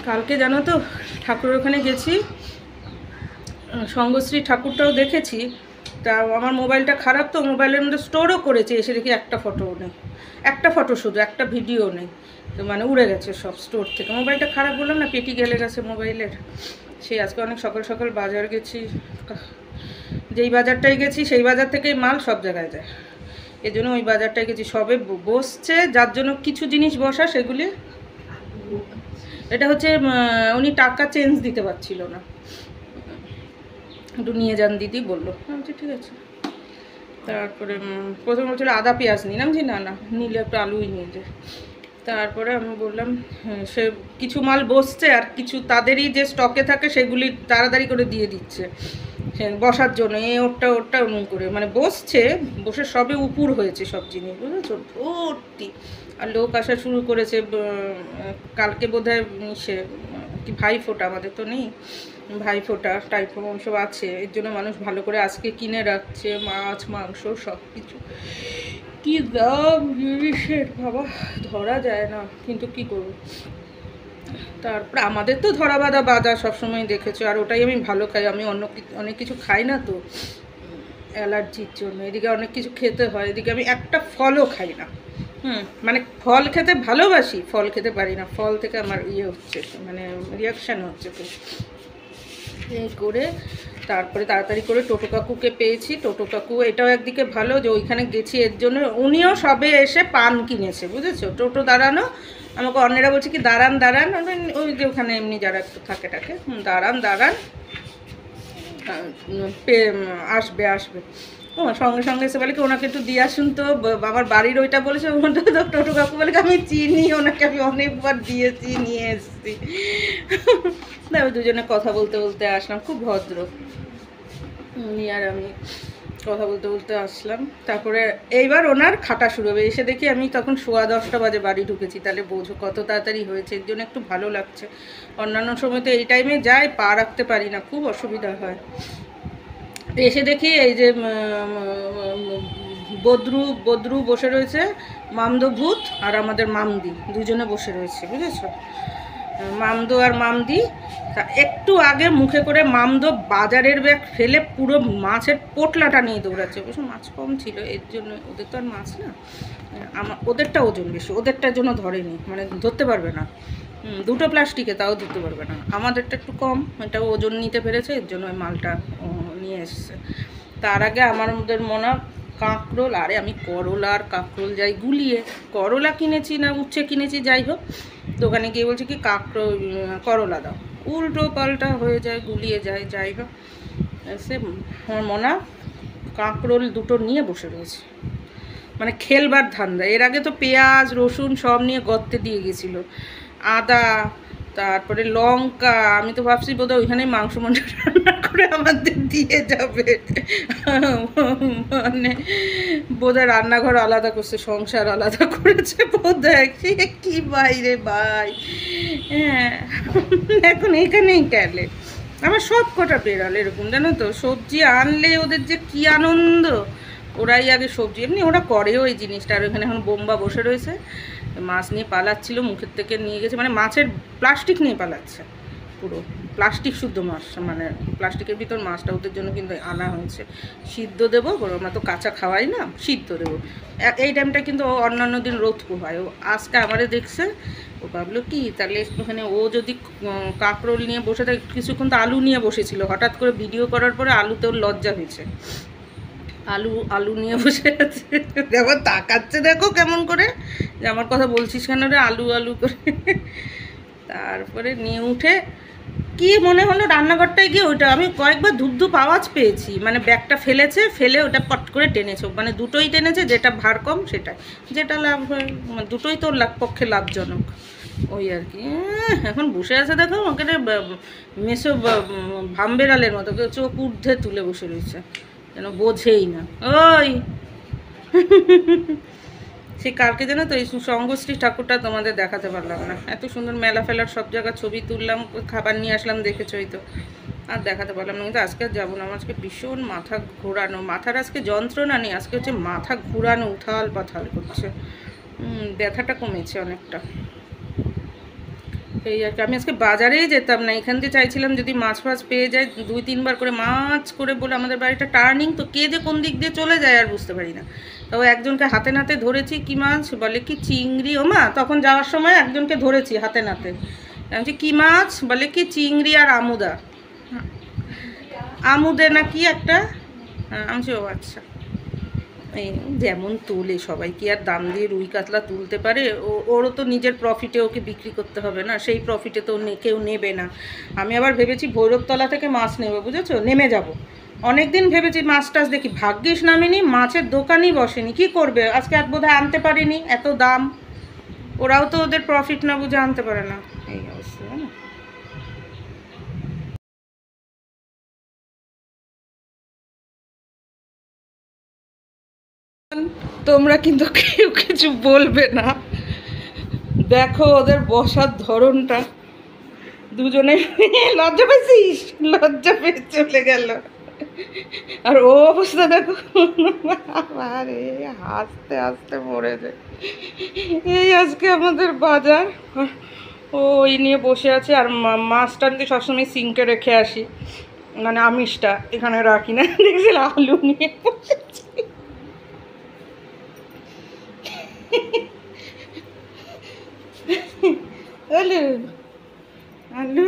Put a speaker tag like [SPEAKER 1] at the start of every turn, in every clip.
[SPEAKER 1] কালকে জানো তো ঠাকুরের ওখানে গেছি, সঙ্গশ্রী ঠাকুরটাও দেখেছি। তা আমার মোবাইলটা খারাপ, তো মোবাইলের মধ্যে স্টোরও করেছি, এসে দেখি একটা ফটোও নেই, একটা ফটো শুধু, একটা ভিডিও নেই। তো মানে উড়ে গেছে সব স্টোর থেকে। মোবাইলটা খারাপ, বললাম না, পেটি গেলে গেছে মোবাইলের। সেই আজকে অনেক সকাল সকাল বাজার গেছি, যেই বাজারটায় গেছি সেই বাজার থেকেই মাল সব জায়গায় যায়, এই জন্য ওই বাজারটায় গেছি। সবে বসছে, যার জন্য কিছু জিনিস বসা সেগুলি, এটা হচ্ছে উনি টাকা চেঞ্জ দিতে পারছিল না, একটু নিয়ে যান দিদি বললো, আচ্ছা ঠিক আছে। তারপরে প্রথমে বলছিল আদা পেঁয়াজ নিলাম, যে না না নিলে একটু আলুই নিয়ে যায়। তারপরে আমি বললাম সে কিছু মাল বসছে, আর কিছু তাদেরই যে স্টকে থাকে সেগুলি তাড়াতাড়ি করে দিয়ে দিচ্ছে বসার জন্য, ওরটা ওরটা অমন করে মানে বসছে, বসে সবে উপুর হয়েছে সব জিনিস, বুঝেছো, ভর্তি। আর লোক আসা শুরু করেছে। কালকে বোধহয় সে কি ভাইফোঁটা, আমাদের তো নেই ভাইফোঁটা, টাইফোন সব আছে, এর জন্য মানুষ ভালো করে আজকে কিনে রাখছে মাছ মাংস সব কিছু। কী দাম জিনিসের বাবা, ধরা যায় না, কিন্তু কি করবো। তারপর আমাদের তো ধরা বাঁধা বাজার সবসময় দেখেছো, আর ওটাই আমি ভালো খাই। আমি অনেক কিছু খাই না তো অ্যালার্জির জন্য, এদিকে অনেক কিছু খেতে হয়, এদিকে আমি একটা ফলও খাই না। মানে ফল খেতে ভালোবাসি, ফল খেতে পারি না, ফল থেকে আমার ইয়ে হচ্ছে, মানে রিয়াকশান হচ্ছে তো। এই করে তারপরে তাড়াতাড়ি করে টোটো কাকুকে পেয়েছি। টোটো কাকু এটাও একদিকে ভালো যে ওইখানে গেছি এর জন্য, উনিও সবে এসে পান কিনেছে, বুঝেছো। টোটো দাঁড়ানো, আমাকে অন্যেরা বলছে কি দাঁড়ান দাঁড়ান, ওই যে ওখানে এমনি যারা একটু থাকে টাকে, দাঁড়ান দাঁড়ান, আসবে আসবে। ও সঙ্গে সঙ্গে এসে বলে কি ওনাকে একটু দিয়ে আসুন তো, আমার বাড়ির ওইটা বলেছে। টোটো কাকু বলে আমি চিনি ওনাকে, আমি অনেকবার দিয়েছি, নিয়ে এসেছি। তারপর দুজনে কথা বলতে বলতে আসলাম, খুব ভদ্র উনি আর আমি, কথা বলতে বলতে আসলাম। তারপরে এইবার ওনার খাটা শুরু হবে, এসে দেখি আমি তখন 10:15 বাজে বাড়ি ঢুকেছি, তাহলে বোঝো কত তাড়াতাড়ি হয়েছে, এর জন্য একটু ভালো লাগছে। অন্যান্য সময় তো এই টাইমে যাই, পা রাখতে পারি না, খুব অসুবিধা হয়। এসে দেখি এই যে বদ্রু বসে রয়েছে, মামদো ভূত আর আমাদের মামদি দুজনে বসে রয়েছে, বুঝেছো, মামদো আর মামদি। তা একটু আগে মুখে করে মামদো বাজারের ব্যাগ ফেলে পুরো মাছের পোটলাটা নিয়ে দৌড়াচ্ছে, অবশ্য মাছ কম ছিল এর জন্য, ওদের তো আর মাছ না, ওদেরটা ওজন বেশি, ওদেরটার জন্য ধরেনি, মানে ধরতে পারবে না, দুটো প্লাস্টিকে তাও ধরতে পারবে না, আমাদেরটা একটু কম, এটা ওজন নিতে পেরেছে, এর জন্য ওই মালটা নিয়ে এসছে। তার আগে আমাদের মনে কাঁকরোল, আরে আমি করলা আর কাঁকরোল যাই গুলিয়ে, করলা কিনেছি না উচ্ছে কিনেছি যাই হোক, দোকানে গিয়ে বলছি কি করলা দাও, উল্টো পাল্টা হয়ে যায়, গুলিয়ে যায়, যাই হোক। সে আমার মনা কাঁকরোল দুটো নিয়ে বসে রয়েছে, মানে খেলবার ধান্দা। এর আগে তো পেঁয়াজ রসুন সব নিয়ে গর্তে দিয়ে গেছিলো, আদা, তারপরে লঙ্কা, আমি তো ভাবছি বোধহয় ওইখানেই মাংস রান্না করে আমাদের দিয়ে যাবে, মানে বোধহয় রান্নাঘর আলাদা করছে, সংসার আলাদা করেছে বোধহয়, কি বাইরে ভাই। হ্যাঁ, এখন এখানেই গেলে আমার সব কটা বেড়াল এরকম, জানো তো, সবজি আনলে ওদের যে কি আনন্দ, ওরাই আগে সবজি, এমনি ওরা করেও এই জিনিসটা। আর ওখানে এখন বোম্বা বসে রয়েছে, মাছ নিয়ে পালাচ্ছিল, মুখের থেকে নিয়ে গেছে, মানে মাছের প্লাস্টিক নিয়ে পালাচ্ছে, পুরো প্লাস্টিক শুদ্ধ মাছ, মানে প্লাস্টিকের ভিতর মাছটা ওদের জন্য কিন্তু আনা হয়েছে। সিদ্ধ দেবো, আমরা তো কাঁচা খাওয়াই না, সিদ্ধ দেবো। এই টাইমটা কিন্তু অন্যান্য দিন রোদ হয়, ও আজকে আমারে দেখছে, ও ভাবলো কি তাহলে একটুখানি, ও যদি কাঁকরোল নিয়ে বসে থাকে, কিছুক্ষণ তো আলু নিয়ে বসেছিল, হঠাৎ করে ভিডিও করার পরে আলুতে ওর লজ্জা হয়েছে, আলু নিয়ে বসে আছে, এবার তাকাচ্ছে দেখো কেমন করে, যে আমার কথা বলছিস কেন রে, আলু আলু করে। তারপরে নিয়ে উঠে কি মনে হলো রান্নাঘরটায় গিয়ে, ওইটা আমি কয়েকবার ধূপ আওয়াজ পেয়েছি, মানে ব্যাগটা ফেলে ওটা পট করে টেনেছে, মানে দুটোই টেনেছে, যেটা ভার কম সেটাই, যেটা লাভ হয়, মানে দুটোই তোর পক্ষে লাভজনক, ওই আর কি। এখন বসে আছে দেখো আমাকে মেসো ভামবেড়ালের মতো, চোখ ঊর্ধ্বে তুলে বসে রয়েছে, যেন বোঝেই না। ওই সে কালকে জানো তো এই সঙ্গশ্রী ঠাকুরটা তোমাদের দেখাতে পারলাম না, এত সুন্দর মেলা ফেলার সব জায়গায় ছবি তুললাম, খাবার নিয়ে আসলাম, দেখেছোই তো, আর দেখাতে পারলাম না। কিন্তু আজকে যাবো না, আমার আজকে ভীষণ মাথা ঘোরানো, মাথার আজকে যন্ত্রণা নেই, আজকে হচ্ছে মাথা ঘোরানো, উথাল পাথাল করছে, ব্যথাটা কমেছে অনেকটা। এই আর কি। আমি আজকে বাজারেই যেতাম না, এখান দিয়ে চাইছিলাম যদি মাছ ফাছ পেয়ে যায় 2-3 বার করে মাছ করে বলে, আমাদের বাড়িটা টার্নিং তো, কে যে কোন দিক দিয়ে চলে যায় আর বুঝতে পারি না। তবে একজনকে হাতে নাতে ধরেছি, কি মাছ বলে, কি চিংড়ি, ও মা তখন যাওয়ার সময় একজনকে ধরেছি হাতে নাতে, আমি কি মাছ বলে, কি চিংড়ি আর আমুদা, আমুদে না কি একটা, হ্যাঁ আমি ও আচ্ছা। এই যেমন তোলে সবাই কি আর দাম দিয়ে রুই কাতলা তুলতে পারে, ওরও তো নিজের প্রফিটে ওকে বিক্রি করতে হবে না, সেই প্রফিটে তো কেউ নেবে না। আমি আবার ভেবেছি ভৈরবতলা থেকে মাছ নেবে, বুঝেছো, নেমে যাব। অনেক দিন ভেবেছি মাছ টাছ দেখি, ভাগ্যিস নামিনি, মাছের দোকানই বসেনি, কি করবে, আজকে এক বোধহয় আনতে পারিনি, এত দাম, ওরাও তো ওদের প্রফিট না বুঝে আনতে পারে না, এই অবস্থা না। তোমরা কিন্তু কেউ কিছু বলবে না, দেখো ওদের বসার ধরনটা, দুজনে লজ্জা পেয়েছিস, লজ্জা পেয়ে চলে গেল, আর ও অবস্থা দেখো, আরে হাসতে হাসতে মরে যায়। এই আজকে আমাদের বাজার, ও ওই নিয়ে বসে আছে, আর মাছটা আমি সবসময় সিঙ্কে রেখে আসি, মানে আমিষটা এখানে রাখি না, দেখছিল আলু নিয়ে বসেছি। আলু আলু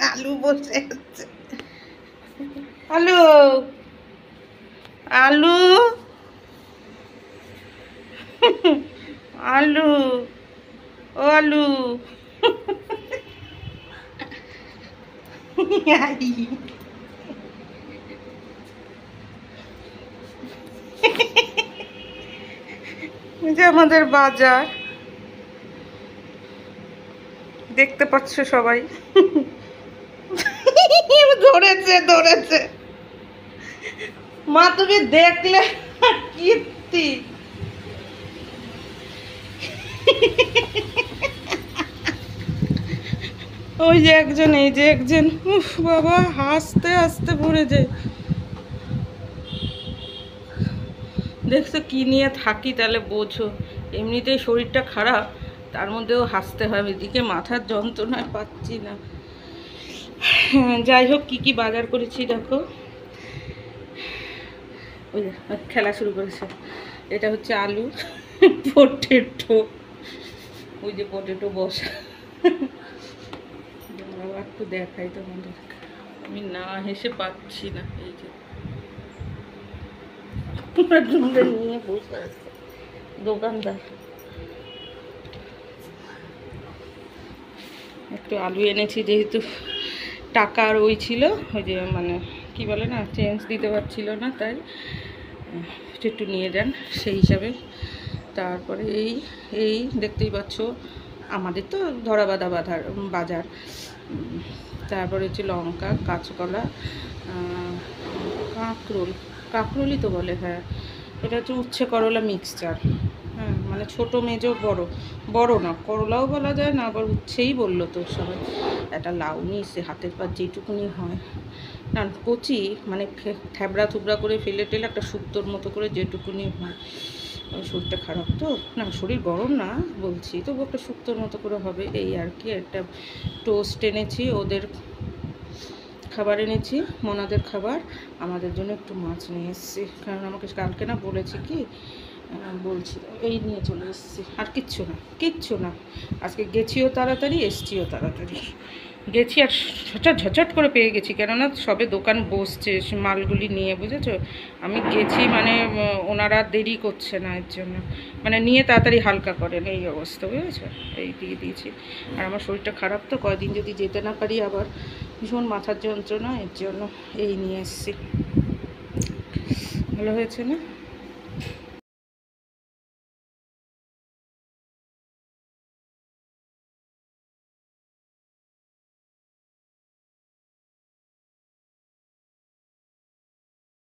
[SPEAKER 1] আলু বসে আছে, আলু আলু আলু ও আলু, যে আমাদের বাজার দেখতে পাচ্ছ সবাই, ধরেছে ধরেছে, মা তুমি দেখলে কীর্তি, ওই যে একজন, এই যে একজন, উফ বাবা হাসতে হাসতে ভরে যায়। দেখছো কি নিয়ে থাকি তাহলে বোঝো, এমনিতেই শরীরটা খারাপ, তার মধ্যেও হাসতে হয়, এদিকে মাথার যন্ত্রণায় পাচ্ছি না। যাই হোক, কি কি বাজার করেছি দেখো, ওই খেলা শুরু করেছে, এটা হচ্ছে আলু, পটেটো, ওই যে পটেটো বসা, একটু দেখাই তোমাদের, আমি না হেসে পাচ্ছি না, এই যে নিয়ে বসে আছে দোকানদার। একটু আলু এনেছি, যেহেতু টাকা আর ওই ছিল, ওই যে মানে কি বলে না, চেঞ্জ দিতে পারছিল না, তাই একটু নিয়ে যান সেই হিসাবে। তারপরে এই দেখতেই পাচ্ছ, আমাদের তো ধরা বাঁধা বাজার। তারপরে হচ্ছে লঙ্কা, কাঁচকলা, কাঁকরোলই তো বলে, হ্যাঁ এটা হচ্ছে উচ্ছে করলা মিক্সচার, হ্যাঁ মানে ছোটো মেজো বড় না, করলাও বলা যায় না, আবার উচ্ছেই বললো তো সবাই। একটা লাউ নিয়েছে, হাতের পর যেটুকুনি হয় না, কচি মানে থ্যাবড়া থুবড়া করে ফেলে টেলে একটা শুক্তোর মতো করে যেটুকুনি হয়। শরীরটা খারাপ তো, না শরীর গরম না বলছি, তবু একটা শুক্তোর মতো করে হবে, এই আর কি। একটা টোস্ট এনেছি, ওদের খাবার এনেছি, মনাদের খাবার, আমাদের জন্য একটু মাছ নিয়ে এসেছি, কারণ আমাকে কালকে না বলেছি কি, বলছি এই নিয়ে চলে এসেছি, আর কিচ্ছু না। আজকে গেছিও তাড়াতাড়ি, এসছিও তাড়াতাড়ি, গেছি আর ঝটঝট করে পেয়ে গেছি, কেননা সবে দোকান বসছে মালগুলি নিয়ে, বুঝেছো। আমি গেছি মানে ওনারা দেরি করছে না, এর জন্য মানে নিয়ে তাড়াতাড়ি হালকা করেন, এই অবস্থা, বুঝেছো। এই দিয়ে দিয়েছি, আর আমার শরীরটা খারাপ তো, কয়দিন যদি যেতে না পারি আবার ভীষণ মাথার যন্ত্রণা, এর জন্য এই নিয়ে এসেছি। ভালো হয়েছে না?